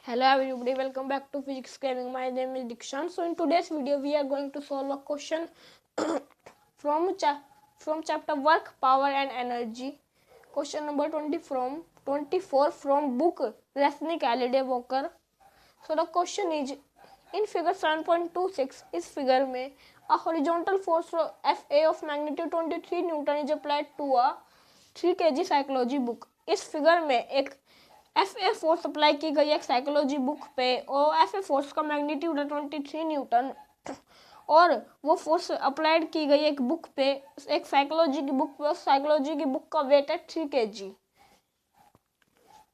Hello everybody, welcome back to Physics Gaming. My name is Dikshan. So in today's video we are going to solve a question from chapter Work, Power and Energy. Question number 24 from book Resnick Halliday Walker. So the question is, in figure 7.26, इस figure में a horizontal force Fa of magnitude 23 Newton is applied to a 3 kg psychology book. इस figure में एक Fa force apply की गई एक psychology book पे और Fa फोर्स का मैग्नीट्यूड है 23 न्यूटन और वो फोर्स अप्लाइड की गई एक बुक पे, एक साइकोलॉजी की बुक पे, साइकोलॉजी की बुक का वेट है 3 kg.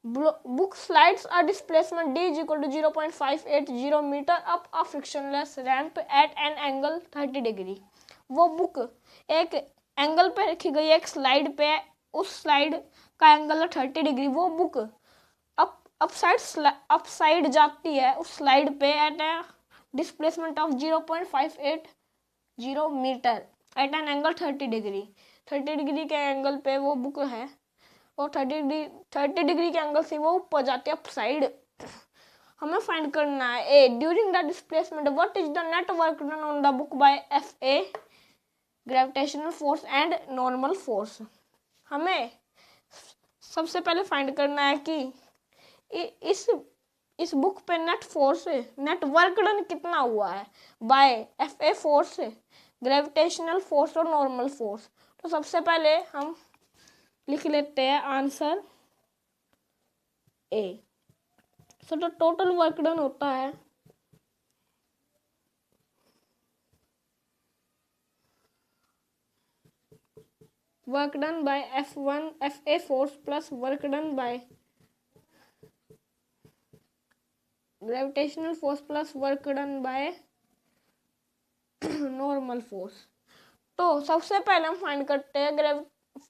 Book slides a displacement d is equal to 0.580 meter up a frictionless ramp at an angle 30 degree. वो बुक एक एंगल पे रखी गई एक स्लाइड पे, उस स्लाइड का एंगल है 30 डिग्री. वो बुक अप साइड जाती है उस स्लाइड पे at a displacement of 0.580 metre at an angle 30 degree. 30 degree के एंगल पे वो बुक है और 30 डिग्री के एंगल से वो ऊपर जाती है अप साइड. हमें फाइंड करना है a during the displacement what is the net work done on the book by Fa gravitational force and normal force. हमें सबसे पहले फाइंड करना है कि इस बुक पे net force, net work done कितना हुआ है by Fa force, gravitational force और नॉर्मल फोर्स. तो सबसे पहले हम लिख लेते हैं आंसर ए. सो तो टोटल वर्क डन होता है work done by Fa force plus work done by gravitational force plus work done by normal force. तो सबसे पहले हम फाइंड करते हैं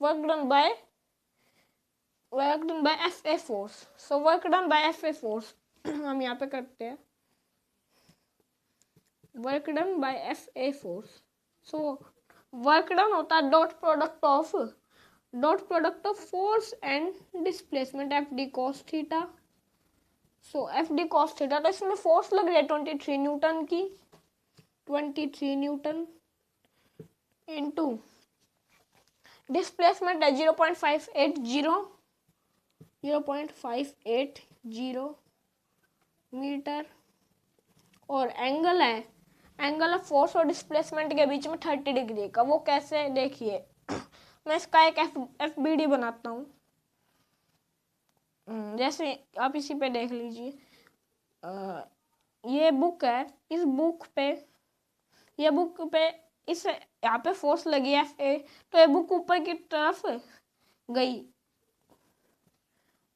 work done by Fa force. So work done by Fa force हम यहाँ पे करते हैं work done by Fa force. So work done होता है dot product of force and displacement Fd cos theta. So Fd cos theta, तो इसमें force लग रही है 23 न्यूटन की, 23 न्यूटन इनटू डिस्प्लेसमेंट है 0.580 मीटर और एंगल ऑफ फोर्स और डिस्प्लेसमेंट के बीच में 30 डिग्री का. वो कैसे, देखिए मैं इसका एक FBD बनाता हूँ. जैसे आप इसी पे देख लीजिए, ये बुक है, इस बुक पे इस यहाँ पे फोर्स लगी है Fa, तो ये बुक ऊपर की तरफ गई,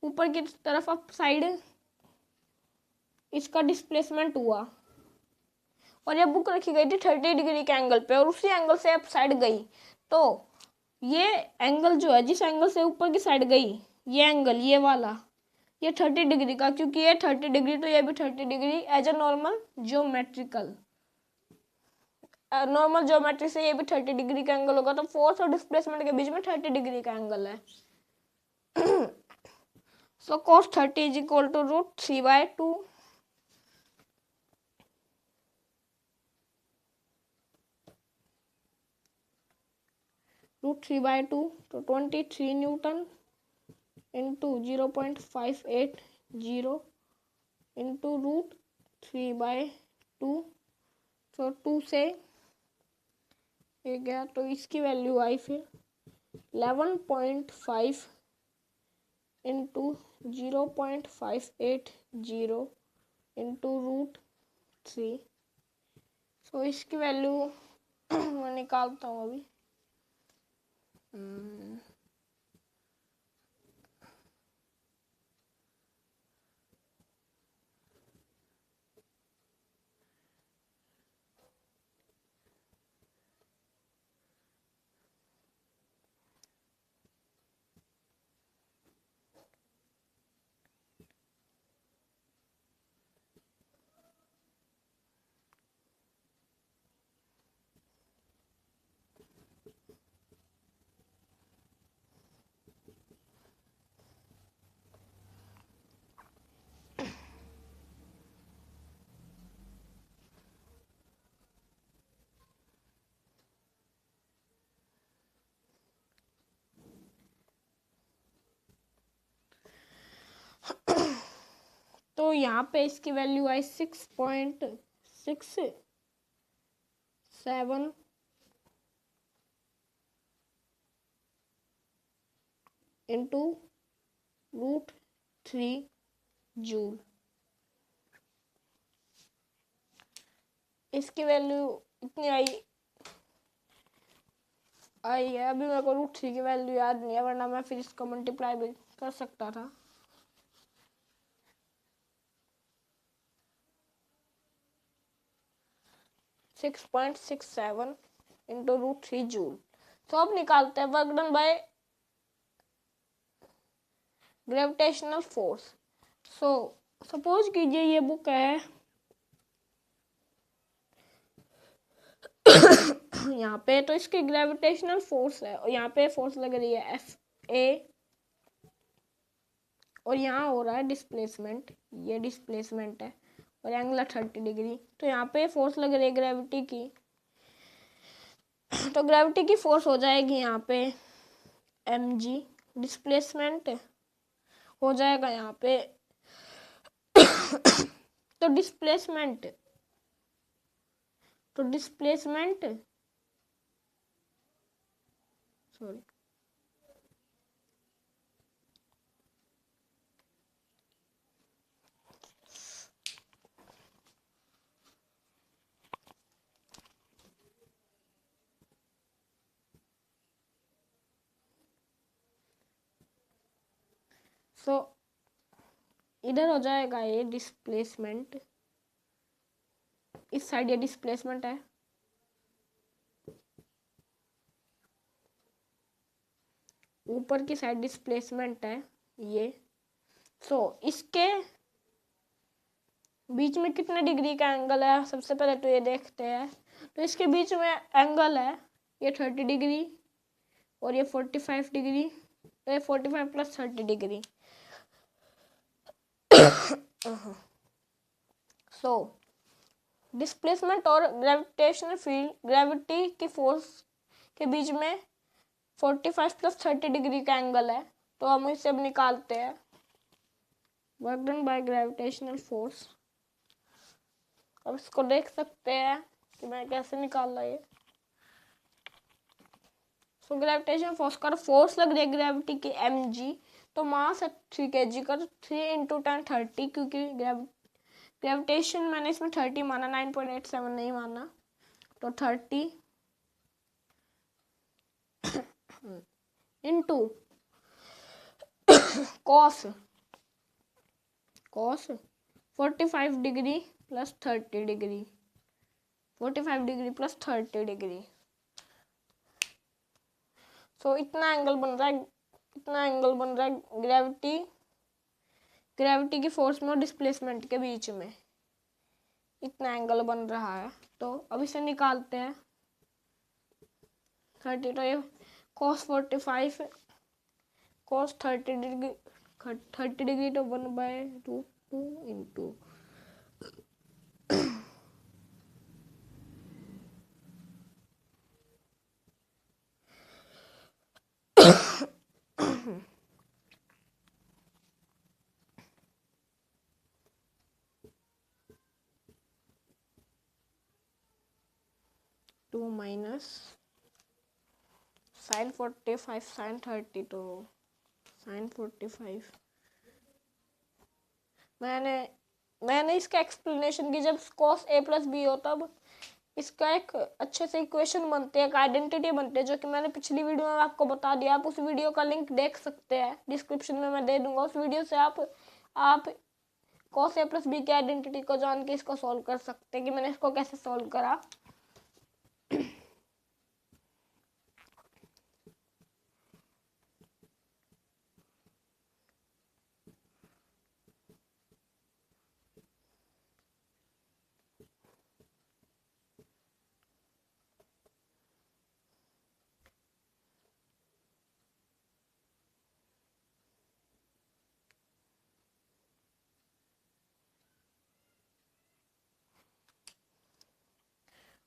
ऊपर की तरफ अप साइड इसका डिस्प्लेसमेंट हुआ और ये बुक रखी गई थी 30 डिग्री के एंगल पे और उसी एंगल से अप साइड गई. तो ये एंगल जो है, जिस एंगल से ऊपर की साइड गई, ये एंगल, ये वाला, ये 30 डिग्री का, क्योंकि ये 30 डिग्री तो ये भी 30 degree as a normal geometry से ये भी 30 डिग्री का एंगल होगा. तो फोर्स और डिस्प्लेसमेंट के बीच में 30 डिग्री का एंगल है. सो cos 30 इज इक्वल टू √3/2. √3/2 तो 23 न्यूटन इंटू 0.580 इंटू √3/2. तो 2 से ये गया, तो इसकी वैल्यू आई फिर 11.5 इंटू 0.580 इंटू √3. सो इसकी वैल्यू मैं निकालता हूँ अभी. यहाँ पे इसकी वैल्यू आई 6.67 इंटू √3 जूल। इसकी वैल्यू इतनी आई है। अभी मेरे को √3 की वैल्यू याद नहीं है, वरना मैं फिर इसको मल्टीप्लाई भी कर सकता था। Six 6.67 into √3 joule. तो अब निकालते हैं work done by gravitational force. So suppose कीजिए ये बुक है यहाँ पे, तो इसकी ग्रेविटेशनल फोर्स है और यहाँ पे फोर्स लग रही है Fa, और यहाँ हो रहा है डिस्प्लेसमेंट, ये डिस्प्लेसमेंट है और एंगल 30 डिग्री। तो यहाँ पे फोर्स लग रही है ग्रेविटी की, तो ग्रेविटी की फोर्स हो जाएगी यहाँ पे mg। डिस्प्लेसमेंट हो जाएगा यहाँ पे तो डिस्प्लेसमेंट सॉरी सो इधर हो जाएगा ये डिस्प्लेसमेंट, इस साइड ये डिस्प्लेसमेंट है, ऊपर की साइड डिस्प्लेसमेंट है ये। सो इसके बीच में कितने डिग्री का एंगल है, सबसे पहले तो ये देखते हैं। तो इसके बीच में एंगल है ये 30 डिग्री और ये 45 डिग्री, तो ये 45 + 30 डिग्री। सो डिस्प्लेसमेंट और ग्रेविटेशनल फील्ड, ग्रेविटी की फोर्स के बीच में 45 + 30 डिग्री का एंगल है। तो हम इसे अब निकालते हैं। Work done by gravitational force. अब इसको देख सकते हैं कि मैं कैसे निकाल रहा है। सो ग्रेविटेशन फोर्स का फोर्स लग रही है ग्रेविटी की mg, तो मास है 3 kg का, तो 3 × 10 30, क्योंकि ग्रेविटेशन मैंने इसमें 30 माना, 9.87 नहीं माना, तो 30 into cos 45 degree + 30 degree, 45 degree + 30 degree. So इतना एंगल बन रहा है ग्रेविटी की फोर्स में और डिस्प्लेसमेंट के बीच में, इतना एंगल बन रहा है। तो अब इसे निकालते हैं। 30, तो ये cos 45 cos 30 डिग्री तो 1/√2 into two minus sin 45 sin 30, तो sin 45। मैंने इसका एक्सप्लेनेशन की, जब cos a + b हो तब इसका एक अच्छे से इक्वेशन बनते हैं, एक आइडेंटिटी बनते हैं, जो कि मैंने पिछली वीडियो में आपको बता दिया। आप उस वीडियो का लिंक देख सकते हैं, डिस्क्रिप्शन में मैं दे दूंगा। उस वीडियो से आप cos a + b की आइडेंटिटी को जान के इसको सॉल्व कर सकते हैं कि मैंने इसको कैसे सॉल्व करा।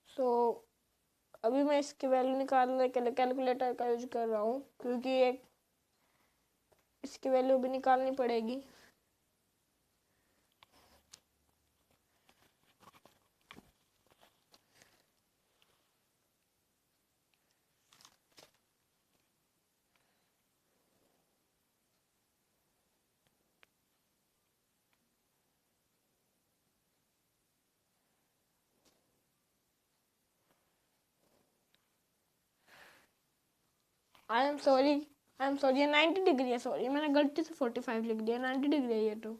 तो अभी मैं इसकी वैल्यू निकालने के लिए कैलकुलेटर का यूज कर रहा हूँ, क्योंकि एक इसकी वैल्यू भी निकालनी पड़ेगी। आई एम सॉरी, ये 90 डिग्री है, सॉरी मैंने गलती से 45 लिख दिया, 90 डिग्री है ये, तो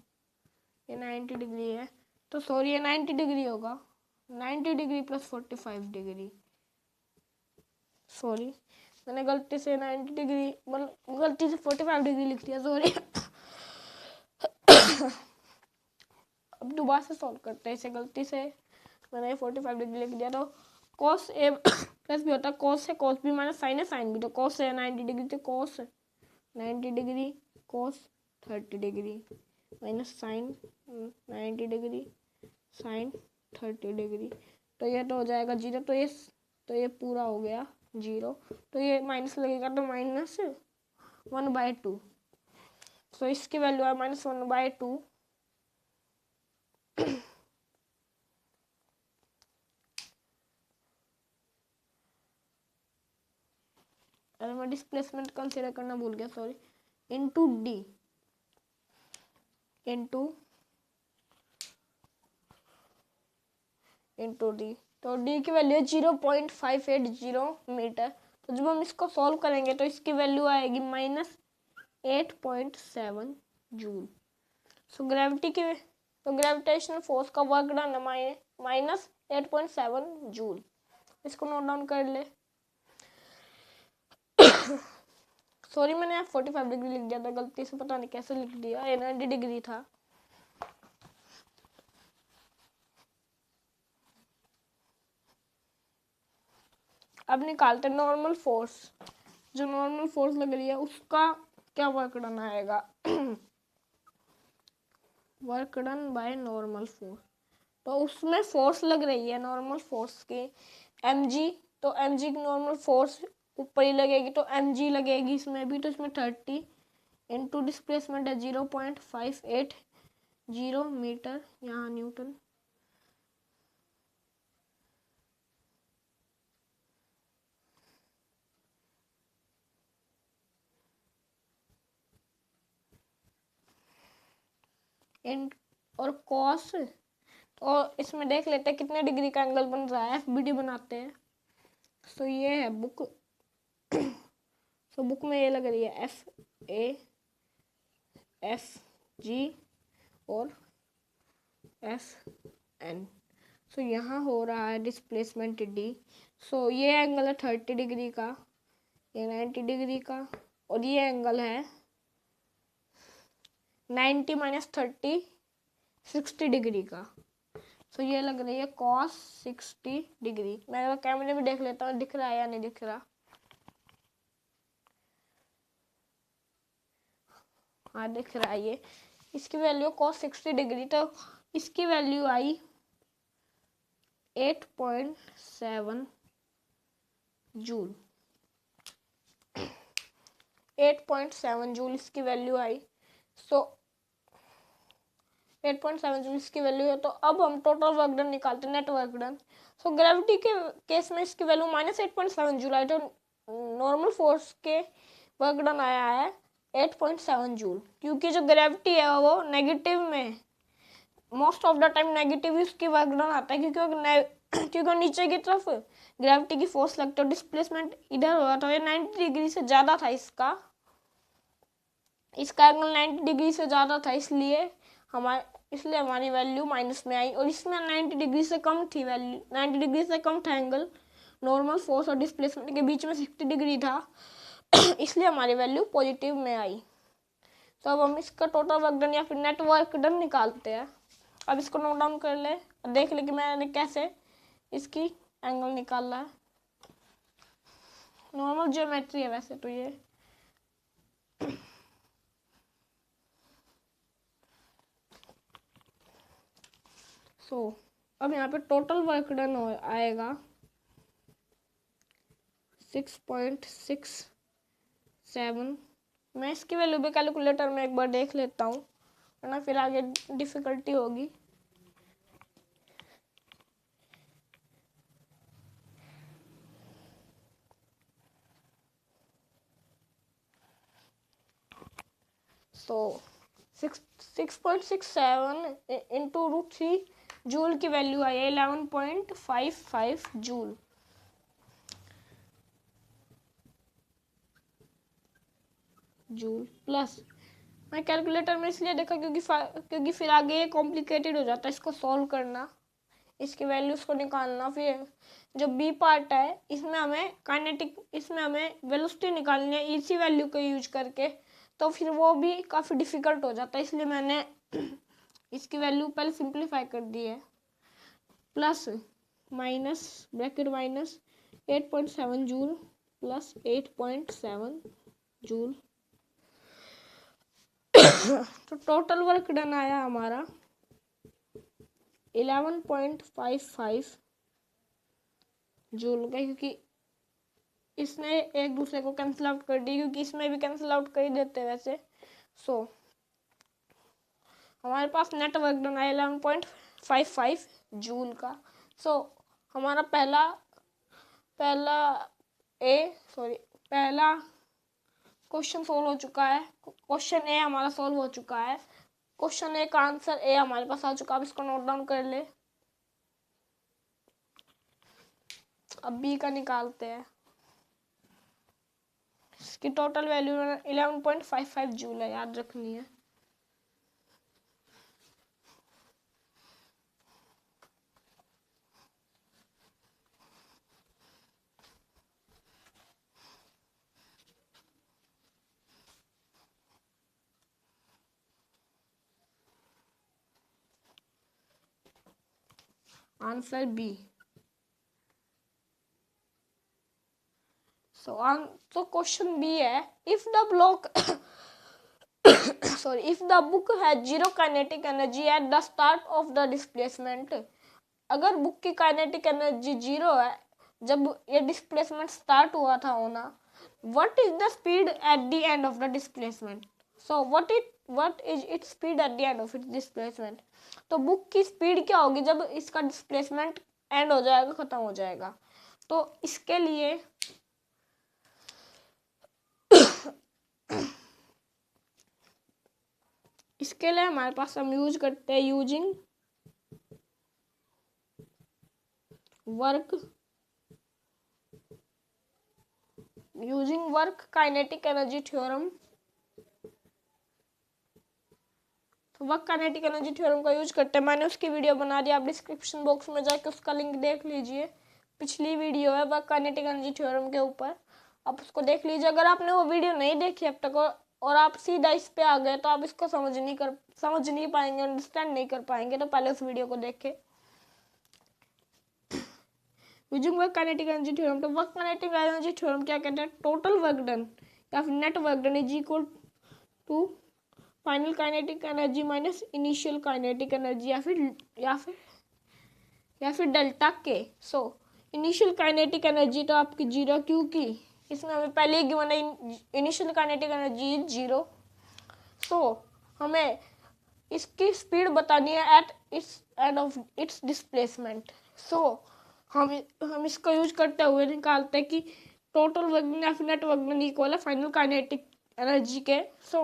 ये 90 डिग्री है, तो सॉरी ये 90 डिग्री होगा, 90 डिग्री प्लस 45 डिग्री, सॉरी मैंने गलती से 90 डिग्री मतलब गलती से 45 डिग्री लिख दिया, सॉरी। अब दोबारा से सॉल्व करते हैं इसे, गलती से मैंने 45 डिग्री लिख दिया, तो कॉस ए प्लस भी होता है, कॉस है कॉस भी माइनस साइन है साइन भी, तो कॉस है 90 डिग्री, तो cos 90 degree cos 30 degree minus sine 90 degree sine 30 degree, तो ये तो हो जाएगा 0, तो ये पूरा हो गया 0, तो ये माइनस लगेगा तो -1/2, तो इसकी वैल्यू है -1/2। अरे मैं डिस्प्लेसमेंट कंसीडर करना भूल गया, sorry, into D into D, तो डी की वैल्यू है 0.580 मीटर, तो जब हम इसको सॉल्व करेंगे तो इसकी वैल्यू आएगी -8.7 जूल। सो ग्रेविटेशनल फोर्स का वर्क डन है -8.7 जूल, इसको नोट डाउन कर ले। सॉरी मैंने 45 डिग्री लिख दिया था गलती से, पता नहीं कैसे लिख दिया, 90 डिग्री था। अब निकालते नॉर्मल फोर्स, जो नॉर्मल फोर्स लग रही है उसका क्या वर्क डन आएगा। Work done by normal force, तो उसमें फोर्स लग रही है नॉर्मल फोर्स की mg, तो mg की नॉर्मल फोर्स ऊपर ही लगेगी, तो mg लगेगी इसमें भी, तो इसमें 30 इंटू डिस्प्लेसमेंट है 0.580 मीटर, यहाँ न्यूटन, और कॉस, और इसमें देख लेते हैं कितने डिग्री का एंगल बन रहा है, एफबीडी बनाते हैं। तो ये है बुक, तो बुक में ये लग रही है FG और FN, सो यहाँ हो रहा है डिस्प्लेसमेंट D, सो ये एंगल है 30 डिग्री का, ये 90 डिग्री का, और ये एंगल है 90 - 30 60 डिग्री का, सो ये लग रही है cos 60 डिग्री। मैं अगर कैमरे में देख लेता हूँ दिख रहा है या नहीं दिख रहा, हाँ दिख रहा है, ये इसकी वैल्यू cos 60 डिग्री, तो इसकी वैल्यू आई 8.7 जूल, 8.7 जूल इसकी वैल्यू आई, सो 8.7 जूल इसकी वैल्यू है। तो अब हम टोटल वर्क डन निकालते हैं, नेट वर्क डन। सो ग्रेविटी के केस में इसकी वैल्यू -8.7 जूल आई, तो नॉर्मल फोर्स के वर्क डन आया है 8.7 जूल, क्योंकि जो ग्रेविटी है वो नेगेटिव में, most of the time negative उसकी वर्क डन आता है, क्योंकि नीचे की तरफ ग्रेविटी की फोर्स लगती है, डिस्प्लेसमेंट इधर हो रहा था, ये 90 डिग्री से ज़्यादा था, इसका एंगल 90 डिग्री से ज़्यादा था, इसलिए हमारी वैल्यू माइनस में आई, और इसमें 90 डिग्री से कम थी वैल्यू, 90 डिग्री से कम था एंगल, नॉर्मल फोर्स और डिस्प्लेसमेंट के बीच में 60 डिग्री था, इसलिए हमारी वैल्यू पॉजिटिव में आई। तो अब हम इसका टोटल वर्क डन या फिर नेट वर्क डन निकालते हैं। अब इसको नोट डाउन कर ले, देख ले कि मैंने कैसे इसकी एंगल निकाला है। नॉर्मल ज्योमेट्री है वैसे तो ये, अब यहाँ पे टोटल वर्क डन आएगा 6.67। मैं इसकी वैल्यू भी कैलकुलेटर में एक बार देख लेता हूँ, वरना फिर आगे डिफिकल्टी होगी। तो 6.67 इंटू √3 जूल की वैल्यू आई 11.55 जूल। जूल प्लस, मैं कैलकुलेटर में इसलिए देखा क्योंकि फिर आगे ये कॉम्प्लिकेटेड हो जाता है इसको सॉल्व करना, इसकी वैल्यूज को निकालना। फिर जो बी पार्ट है इसमें हमें वेलोसिटी निकालनी है इसी वैल्यू को यूज करके, तो फिर वो भी काफ़ी डिफिकल्ट हो जाता है, इसलिए मैंने इसकी वैल्यू पहले सिंप्लीफाई कर दी है। Plus minus bracket minus 8.7 joule plus 8.7 joule तो टोटल वर्क डन आया हमारा 11.55 जूल का, क्योंकि इसने एक दूसरे को कैंसिल आउट कर दी, क्योंकि इसमें भी कैंसिल आउट कर ही देते वैसे। सो हमारे पास नेट वर्क डन आया 11.55 जूल का। सो हमारा पहला क्वेश्चन सोल्व हो चुका है। क्वेश्चन ए हमारा सोल्व हो चुका है। क्वेश्चन ए का आंसर ए हमारे पास आ चुका है। अब इसको नोट डाउन कर ले। अब बी का निकालते हैं। इसकी टोटल वैल्यू 11.55 जूल है, याद रखनी है। Answer B. तो क्वेश्चन बी है, if the block if the book has zero kinetic energy at the start of the displacement, अगर बुक की काइनेटिक एनर्जी जीरो है जब ये डिस्प्लेसमेंट स्टार्ट हुआ था होना, what is the speed at the end of the displacement. So what is its speed at the end of its displacement. तो book की स्पीड क्या होगी जब इसका डिस्प्लेसमेंट एंड हो जाएगा, खत्म हो जाएगा। तो इसके लिए हमारे पास हम यूज करते हैं using work kinetic energy theorem. तो वर्क काइनेटिक एनर्जी थ्योरम का यूज करते हैं। मैंने उसकी वीडियो बना दी, आप डिस्क्रिप्शन बॉक्स में जाके उसका लिंक देख लीजिए। पिछली वीडियो है वर्क काइनेटिक एनर्जी थ्योरम के ऊपर, आप उसको देख लीजिए। अगर आपने वो वीडियो नहीं देखी अब तक और आप सीधा इस पे आ गए तो आप इसको समझ नहीं पाएंगे, अंडरस्टैंड नहीं कर पाएंगे। तो पहले उस वीडियो को देखें। Using work kinetic energy theorem. तो वर्क काइनेटिक एनर्जी थ्योरम क्या कहते हैं, टोटल वर्क डन या फिर net work done is equal to final kinetic energy minus initial kinetic energy या फिर डेल्टा के। सो इनिशियल काइनेटिक एनर्जी तो आपकी जीरो, क्योंकि इसमें हमें पहले ही गिवन है initial kinetic energy is zero. So हमें इसकी स्पीड बतानी है at its end of its displacement. So हम इसका यूज करते हुए निकालते हैं कि टोटल वर्क डन या फिर नेट वर्क डन इक्वल है फाइनल काइनेटिक एनर्जी के। सो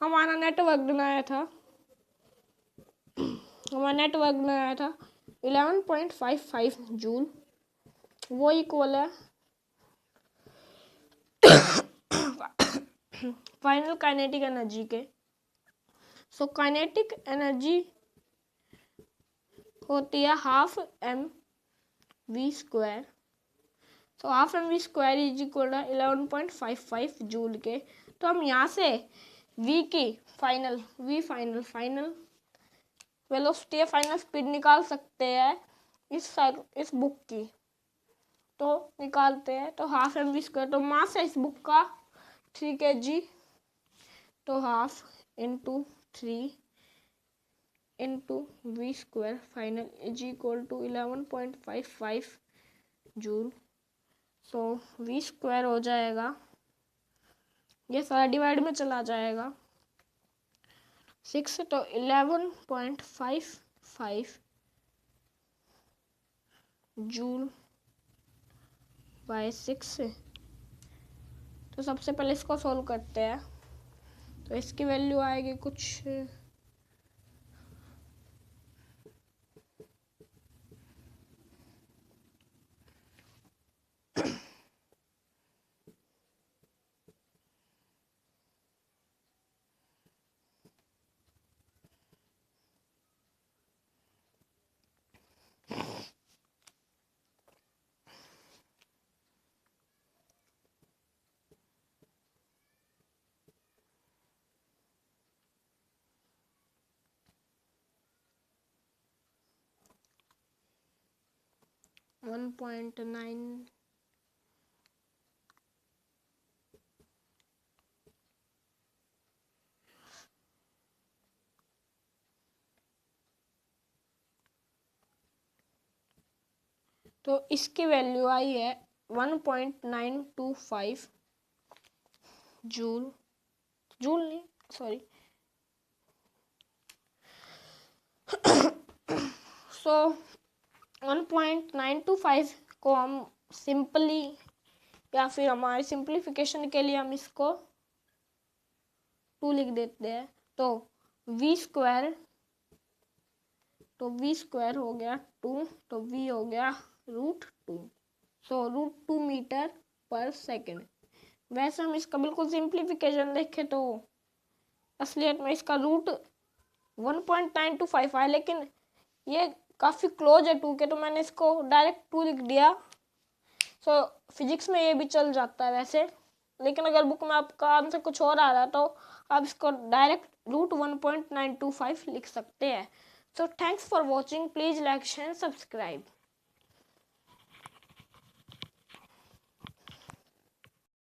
हमारा नेट वर्क डन आया था 11.55 जूल, वो इक्वल है फाइनल काइनेटिक एनर्जी के। सो काइनेटिक एनर्जी होती है half m v square. So half m v square is equal 11.55 joule के। तो हम यहाँ से v की फाइनल वेलोसिटी फाइनल स्पीड निकाल सकते हैं इस बुक की। तो निकालते हैं, तो हाफ एम वी स्क्वायर, तो मास है इस बुक का 3 kg, तो half into 3 into v square final is equal to 11.55 joule. So v square हो जाएगा, ये सारा डिवाइड में चला जाएगा 6, तो 11.55 जूल बाय 6। तो सबसे पहले इसको सॉल्व करते हैं। तो इसकी वैल्यू आएगी कुछ 1.9 तो इसकी वैल्यू आई है 1.925 जूल नहीं सॉरी सो 1.925 को हम सिंपली या फिर हमारे सिंप्लीफिकेशन के लिए हम इसको 2 लिख देते हैं। तो v स्क्वायर हो गया 2, तो v हो गया √2, सो √2 मीटर पर सेकेंड। वैसे हम इसका बिल्कुल सिंप्लीफिकेशन देखें तो असलियत में इसका रूट 1.925 है, लेकिन ये काफ़ी क्लोज है 2 के, तो मैंने इसको डायरेक्ट 2 लिख दिया। सो फिजिक्स में ये भी चल जाता है वैसे, लेकिन अगर बुक में आपका आंसर कुछ और आ रहा है तो आप इसको डायरेक्ट √1.925 लिख सकते हैं। So thanks for watching, please like share subscribe.